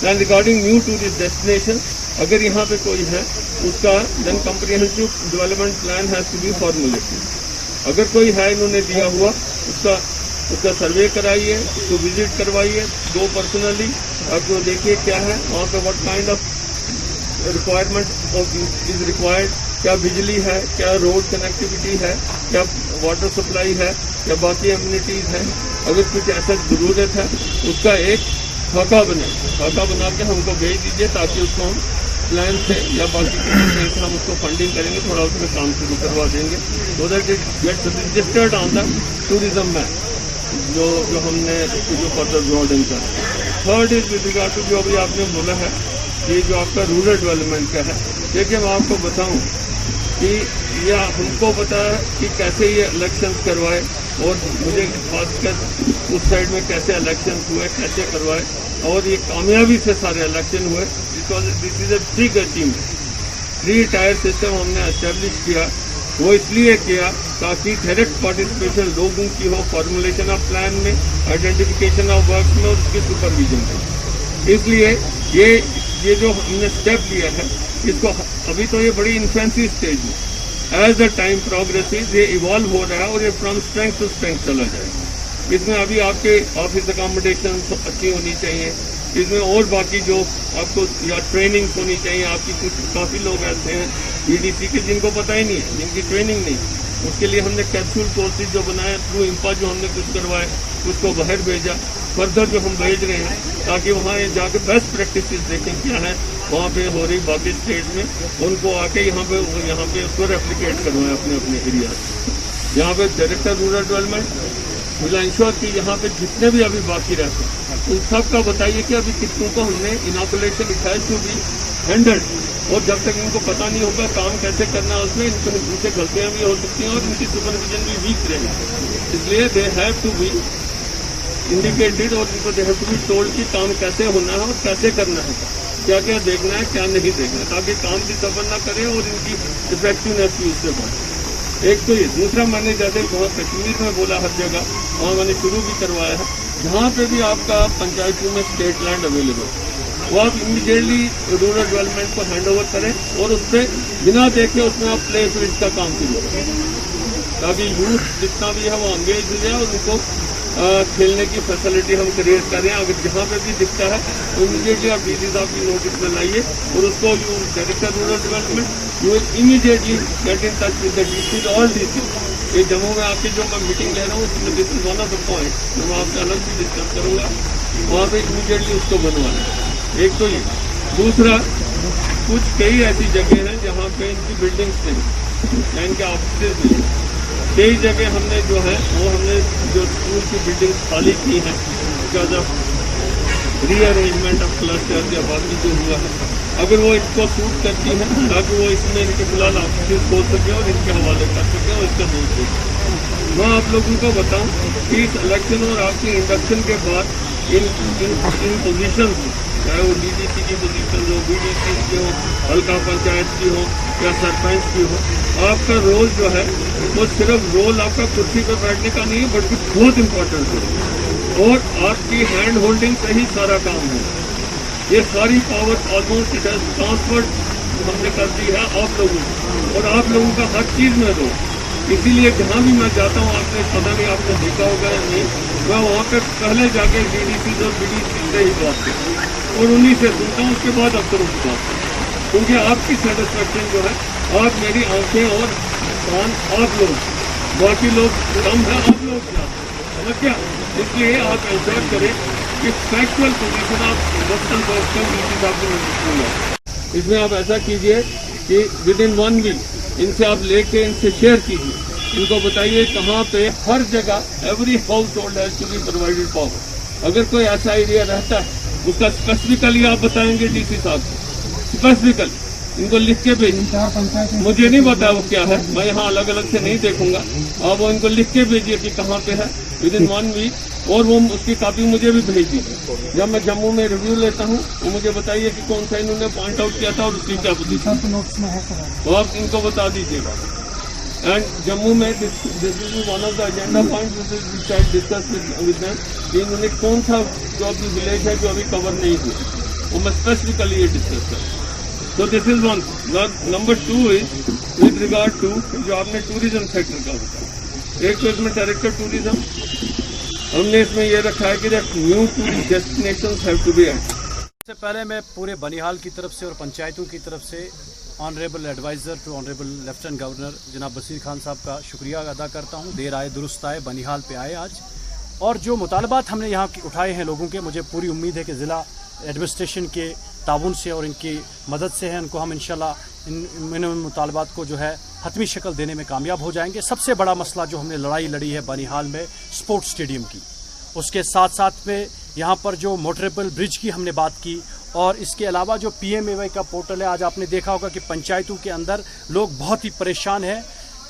And regarding new tourist destination, अगर यहाँ पे कोई है उसका then comprehensive development plan has to be formulated. अगर कोई है इन्होंने दिया हुआ उसका सर्वे कराइए, उसको विजिट करवाइए, गो पर्सनली, आपको देखिए क्या है वहाँ पे, what kind of requirement is required, क्या बिजली है, क्या रोड कनेक्टिविटी है, क्या वाटर सप्लाई है, क्या बाकी एम्यूनिटीज है। अगर कुछ ऐसा जरूरत है उसका एक खाका बना के हमको भेज दीजिए, ताकि उसको हम प्लान से या बाकी किसी से हम उसको फंडिंग करेंगे, थोड़ा उसमें काम शुरू करवा देंगे, so that it gets registered on the tourism map, जो हमने जो फर्दर ब्रॉडिंग का। Third is with regard to जो अभी आपने बोला है कि जो आपका रूरल डेवलपमेंट का है, देखिए मैं आपको बताऊं कि यह हमको पता है कि कैसे ये इलेक्शंस करवाए, और मुझे खासकर उस साइड में कैसे इलेक्शंस हुए, कैसे करवाए, और ये कामयाबी से सारे इलेक्शन हुए, because this is a big achievement. 3 tier system हमने एस्टेब्लिश किया, वो इसलिए किया ताकि डायरेक्ट पार्टिसिपेशन लोगों की हो, फॉर्मुलेशन ऑफ प्लान में, आइडेंटिफिकेशन ऑफ वर्क में और उसके सुपरविजन में। इसलिए ये जो हमने स्टेप लिया है, इसको अभी तो ये बड़ी इन्फेंसी स्टेज में, एज द टाइम प्रोग्रेसिव ये इवॉल्व हो रहा है और ये फ्रॉम स्ट्रेंथ टू स्ट्रेंथ चला जाएगा। इसमें अभी आपके ऑफिस अकोमोडेशन अच्छी होनी चाहिए, इसमें और बाकी जो आपको या ट्रेनिंग होनी चाहिए आपकी। कुछ काफ़ी लोग ऐसे हैं बीडीसी के जिनको पता ही नहीं है, जिनकी ट्रेनिंग नहीं, उसके लिए हमने कैप्सूल कोर्सेज जो बनाए थ्रू इंपा, जो हमने कुछ करवाए उसको बाहर भेजा, फर्दर जो हम भेज रहे हैं, ताकि वहाँ जाके बेस्ट प्रैक्टिस देखें क्या है वहाँ पे हो रही बाकी स्टेट में, उनको आके यहाँ पे उसको रेप्लिकेट करवाएं अपने एरिया से। यहाँ पे director rural development will ensure कि यहाँ पे जितने भी अभी बाकी रहते हैं उन सब का बताइए कि अभी कितनों को हमने इनॉकुलेशन इट टू बी हैंडल्ड, और जब तक इनको पता नहीं होगा काम कैसे करना है उसमें इनसे गलतियाँ भी हो सकती हैं और इनकी सुपरविजन भी वीक रहेगी। इसलिए they have to be indicated और इनको they have to be told कि काम कैसे होना है और कैसे करना है, क्या क्या देखना है क्या नहीं देखना है, ताकि काम भी सफर ना करे और इनकी इफेक्टिवनेस भी उससे बढ़े। एक तो ये, दूसरा मैंने जैसे बहुत कश्मीर में बोला हर जगह, वहाँ मैंने शुरू भी करवाया है, जहाँ पे भी आपका पंचायतों में स्टेट लैंड अवेलेबल, वो आप इमीडिएटली रूरल डेवलपमेंट को हैंड ओवर करें और उस पर बिना देखे उसमें आप प्ले फील्ड का काम शुरू करें, ताकि यूथ जितना भी है वो एंगेज हो जाए और उनको खेलने की फैसिलिटी हम क्रिएट करें। अगर जहाँ पे भी दिखता है तो इमीडिएटली आप डीसी साहब की नोटिस में लाइए और उसको you director rural development you will immediately get in touch with the DC, all DC. ये जम्मू में आके जो मैं मीटिंग ले रहा हूँ उसमें this is one of the point जो मैं आपसे अलग से डिस्कस करूँगा, वहाँ पे इमीडिएटली उसको बनवाना। एक तो ये, दूसरा कुछ कई ऐसी जगह हैं जहाँ पे इनकी बिल्डिंग्स नहीं या इनके ऑफिस नहीं, कई जगह हमने जो है वो हमने जो स्कूल की बिल्डिंग खाली की है because of rearrangement of cluster या बाकी जो हुआ है, अगर वो इसको सूट करती है ताकि वो इसमें इनके फिलहाल ऑफिस खोल सके और इनके हवाले कर सके और इसका दूर सके। मैं आप लोगों को बताऊं कि इस इलेक्शन और आपकी इंडक्शन के बाद इन पोजीशन चाहे वो डीडीसी की पोजीशन हो, बीडीसी की हो, हल्का पंचायत की हो या सरपंच की हो, आपका रोल जो है वो सिर्फ रोल आपका कुर्सी पर बैठने का नहीं है बल्कि बहुत इम्पोर्टेंट है और आपकी हैंड होल्डिंग से ही सारा काम है। ये सारी power almost it has transferred हमने कर दी है आप लोगों को और आप लोगों का हर चीज़ में रोल। इसीलिए जहाँ भी मैं जाता हूँ, आपने पता नहीं आपने देखा होगा या नहीं, मैं वहाँ पे पहले जाके डीडीसी और बीडीसी से ही बात करता हूँ और उन्हीं से सुनता हूँ, उसके बाद अफसरों की बात करता हूँ, क्योंकि आपकी सेटिस्फेक्शन जो है, आप मेरी आंखें और कान आप लोग, बाकी लोग कम है आप लोग समझ क्या। इसलिए आप इंश्योर करें कि फैक्चुअल पोजीशन आप वक्तन डॉक्यूमेंट इसमें आप ऐसा कीजिए कि विद इन 1 वीक इनसे आप लेके इनसे शेयर कीजिए, इनको बताइए कहाँ पे हर जगह every household has to be provided power. अगर कोई ऐसा एरिया रहता है उसका स्पेसिफिकली आप बताएंगे डीसी साहब को, स्पेसिफिकली इनको लिख के भेजिए। मुझे नहीं पता वो क्या है, मैं यहाँ अलग अलग से नहीं देखूंगा, आप वो इनको लिख के भेजिए कि कहाँ पे है विद इन 1 वीक, और वो उसकी कॉपी मुझे भी भेज दीजिए। जब मैं जम्मू में रिव्यू लेता हूँ तो मुझे बताइए कि कौन सा इन्होंने पॉइंट आउट किया था और उसकी क्या पोजीशन, तो आप इनको बता दीजिएगा। एंड जम्मू में this is one of the agenda point discuss with them कि इन्होंने कौन सा जो अभी विलेज है जो अभी कवर नहीं हुआ, वो मैं स्पेसिफिकली ये डिस्कस करूँ। तो this is one. Number 2 is with regard to जो आपने टूरिज्म सेक्टर का बताया, एक तो इसमें डायरेक्टर टूरिज्म हमने इसमें ये रखा है कि new tourist destinations have to be add. सबसे पहले मैं पूरे बनिहाल की तरफ से और पंचायतों की तरफ से honourable adviser to honourable lieutenant governor जनाब बसीर खान साहब का शुक्रिया अदा करता हूं। देर आए दुरुस्त आए, बनिहाल पे आए आज, और जो मुतालबात हमने यहाँ उठाए हैं लोगों के, मुझे पूरी उम्मीद है कि ज़िला एडमिनिस्ट्रेशन के ताउन से और इनकी मदद से है इनको हम इंशाल्लाह इन मुतालबात को जो है हतमी शक्ल देने में कामयाब हो जाएंगे। सबसे बड़ा मसला जो हमने लड़ाई लड़ी है बनिहाल में स्पोर्ट्स स्टेडियम की, उसके साथ साथ में यहाँ पर जो मोटरेबल ब्रिज की हमने बात की, और इसके अलावा जो PMAY का पोर्टल है, आज आपने देखा होगा कि पंचायतों के अंदर लोग बहुत ही परेशान हैं,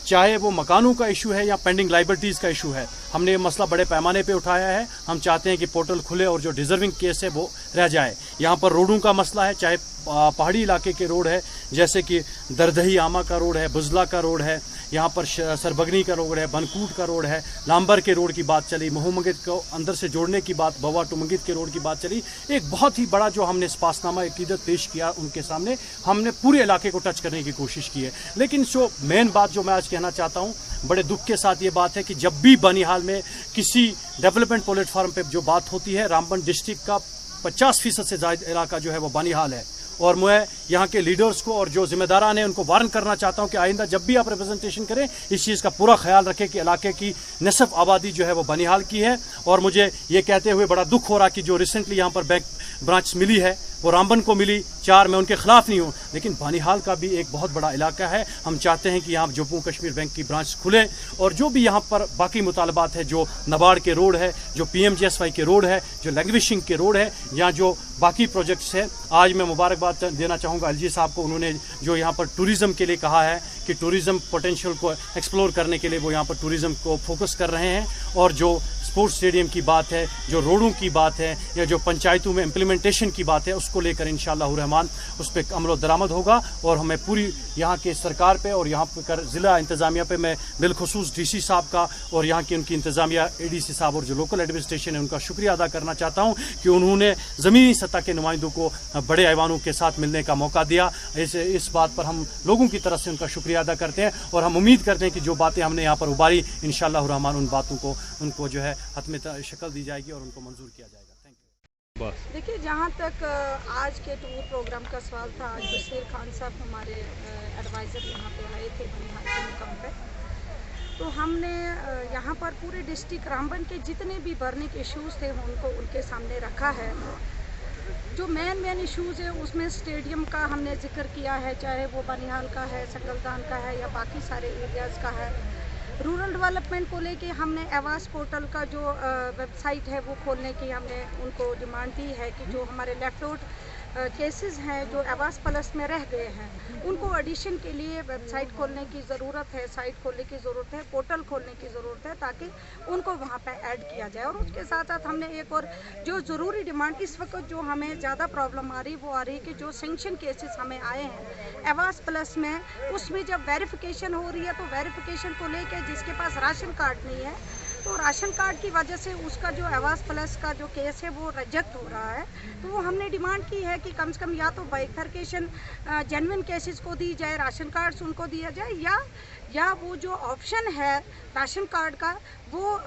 चाहे वो मकानों का इशू है या पेंडिंग लाइबिलिटीज़ का इशू है। हमने ये मसला बड़े पैमाने पे उठाया है। हम चाहते हैं कि पोर्टल खुले और जो डिजर्विंग केस है वो रह जाए। यहाँ पर रोडों का मसला है, चाहे पहाड़ी इलाके के रोड है जैसे कि दरदही आमा का रोड है, बुजला का रोड है, यहाँ पर सरबगनी का रोड है, बनकूट का रोड है, लांबर के रोड की बात चली, महूमंगित को अंदर से जोड़ने की बात, बवा टू मंगित के रोड की बात चली। एक बहुत ही बड़ा जो हमने स्पासनामा अकीदत पेश किया उनके सामने, हमने पूरे इलाके को टच करने की कोशिश की है। लेकिन जो मेन बात जो मैं आज कहना चाहता हूँ, बड़े दुख के साथ ये बात है कि जब भी बनिहाल में किसी डेवलपमेंट प्लेटफॉर्म पे जो बात होती है, रामबन डिस्ट्रिक्ट का 50% से ज़्यादा इलाका जो है वो बनिहाल है। और मैं यहाँ के लीडर्स को और जो जिम्मेदारान हैं उनको वार्न करना चाहता हूँ कि आइंदा जब भी आप रिप्रेजेंटेशन करें इस चीज़ का पूरा ख्याल रखें कि इलाके की निसफ आबादी जो है वो बनिहाल की है। और मुझे ये कहते हुए बड़ा दुख हो रहा कि जो रिसेंटली यहाँ पर बैंक ब्रांच मिली है वो रामबन को मिली, 4 मैं उनके खिलाफ नहीं हूँ, लेकिन बनिहाल का भी एक बहुत बड़ा इलाका है। हम चाहते हैं कि यहाँ जम्मू कश्मीर बैंक की ब्रांच खुले, और जो भी यहाँ पर बाकी मुतालबात है, जो नबार्ड के रोड है, जो PMGSY के रोड है, जो लैंग्वेजिंग के रोड है, या जो बाकी प्रोजेक्ट्स हैं, आज मैं मुबारकबाद देना चाहूँगा LG साहब को। उन्होंने जो यहाँ पर टूरिज़्म के लिए कहा है कि टूरिज़्म पोटेंशियल को एक्सप्लोर करने के लिए वो यहाँ पर टूरिज़्म को फोकस कर रहे हैं। और जो स्पोर्ट्स स्टेडियम की बात है, जो रोडों की बात है, या जो पंचायतों में इम्प्लीमेंटेशन की बात है, उसको लेकर इंशाअल्लाह रहमान उस पर अमल दरामद होगा। और हमें पूरी यहाँ के सरकार पे और यहाँ पर ज़िला इंतज़ामिया पे मैं बिलखुसूस DC साहब का और यहाँ की उनकी इंतज़ामिया ADC साहब और जो लोकल एडमिनिस्ट्रेशन है उनका शुक्रिया अदा करना चाहता हूँ कि उन्होंने ज़मीनी सतह के नुमाइंदों को बड़े ऐवानों के साथ मिलने का मौका दिया। इस बात पर हम लोगों की तरफ से उनका शुक्रिया अदा करते हैं, और हम उम्मीद करते हैं कि जो बातें हमने यहाँ पर उबारी, इंशाअल्लाह रहमान उन बातों को उनको जो है हतमी शक्ल दी जाएगी और उनको मंजूर किया जाएगा। Thank you. देखिए, जहाँ तक आज के टूर प्रोग्राम का सवाल था, आज बसीर खान साहब हमारे एडवाइज़र यहाँ पे आए थे बनिहाल के मुकाम पे, तो हमने यहाँ पर पूरे डिस्ट्रिक्ट रामबन के जितने भी बर्निंग इश्यूज़ थे उनको उनके सामने रखा है। जो मेन इश्यूज़ है उसमें स्टेडियम का हमने जिक्र किया है, चाहे वो बनिहाल का है, सकलदान का है, या बाकी सारे एरियाज़ का है। रूरल डेवलपमेंट को लेके हमने आवास पोर्टल का जो वेबसाइट है वो खोलने की हमने उनको डिमांड दी है कि जो हमारे लेफ्ट आउट केसेस हैं जो आवास प्लस में रह गए हैं, उनको एडिशन के लिए वेबसाइट खोलने की ज़रूरत है, साइट खोलने की ज़रूरत है, पोर्टल खोलने की ज़रूरत है, ताकि उनको वहाँ पे ऐड किया जाए। और उसके साथ साथ हमने एक और जो ज़रूरी डिमांड इस वक्त जो हमें ज़्यादा प्रॉब्लम आ रही वो आ रही है कि जो सेंक्शन केसेस हमें आए हैं आवास प्लस में, उसमें जब वेरिफिकेशन हो रही है तो वेरिफिकेशन को लेकर जिसके पास राशन कार्ड नहीं है तो राशन कार्ड की वजह से उसका जो आवास प्लस का जो केस है वो रिजेक्ट हो रहा है। तो वो हमने डिमांड की है कि कम से कम या तो बाइफरकेशन जेन्युइन केसेस को दी जाए, राशन कार्ड्स उनको दिया जाए, या वो जो ऑप्शन है राशन कार्ड का वो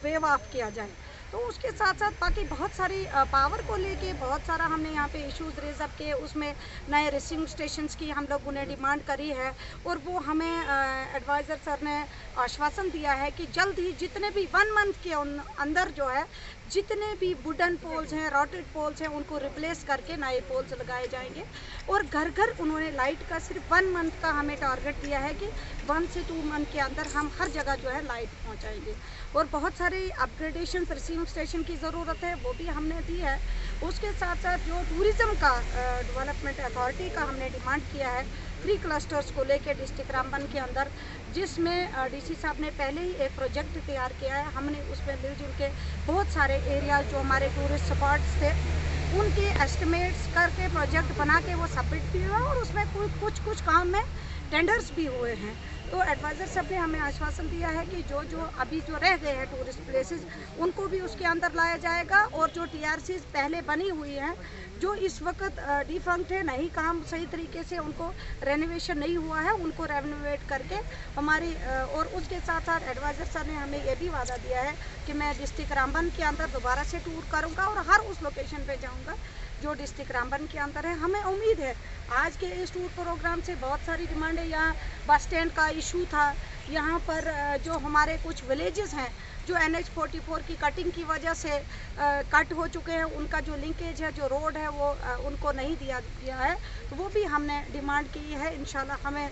वेव ऑफ किया जाए। तो उसके साथ साथ बाकी बहुत सारी पावर को लेके बहुत सारा हमने यहाँ पे इश्यूज रेज अप किए। उसमें नए रिसीविंग स्टेशंस की हम लोगों ने डिमांड करी है, और वो हमें एडवाइज़र सर ने आश्वासन दिया है कि जल्द ही जितने भी 1 मंथ के अंदर जो है जितने भी वुडन पोल्स हैं, रॉटेड पोल्स हैं, उनको रिप्लेस करके नए पोल्स लगाए जाएंगे। और घर घर उन्होंने लाइट का सिर्फ 1 मंथ का हमें टारगेट दिया है कि 1 से 2 मंथ के अंदर हम हर जगह जो है लाइट पहुंचाएंगे। और बहुत सारे अपग्रेडेशन रिसीविंग स्टेशन की ज़रूरत है, वो भी हमने दी है। उसके साथ साथ जो टूरिज़्म का डेवलपमेंट अथॉरिटी का हमने डिमांड किया है 3 क्लस्टर्स को लेकर डिस्ट्रिक्ट रामबन के अंदर, जिसमें DC साहब ने पहले ही एक प्रोजेक्ट तैयार किया है। हमने उसमें मिलजुल के बहुत सारे एरिया जो हमारे टूरिस्ट स्पॉट्स थे उनके एस्टिमेट्स करके प्रोजेक्ट बना के वो सबमिट भी हुआ, और उसमें कुछ काम में टेंडर्स भी हुए हैं। तो एडवाइज़र साहब ने हमें आश्वासन दिया है कि जो जो अभी जो रह गए हैं टूरिस्ट प्लेसेस उनको भी उसके अंदर लाया जाएगा, और जो टीआरसीज पहले बनी हुई हैं जो इस वक्त डिफंक्ट है, नहीं काम सही तरीके से उनको रेनोवेशन नहीं हुआ है, उनको रेनोवेट करके हमारी और उसके साथ साथ एडवाइज़र सर ने हमें ये भी वादा दिया है कि मैं डिस्ट्रिक्ट रामबन के अंदर दोबारा से टूर करूँगा और हर उस लोकेशन पे जाऊँगा जो डिस्ट्रिक्ट रामबन के अंदर है। हमें उम्मीद है आज के इस टूर प्रोग्राम से बहुत सारी डिमांड है। यहाँ बस स्टैंड का इशू था, यहाँ पर जो हमारे कुछ विलेजेस हैं जो NH-44 की कटिंग की वजह से कट हो चुके हैं, उनका जो लिंकेज है, जो रोड है वो उनको नहीं दिया गया है, तो वो भी हमने डिमांड की है। इंशाल्लाह हमें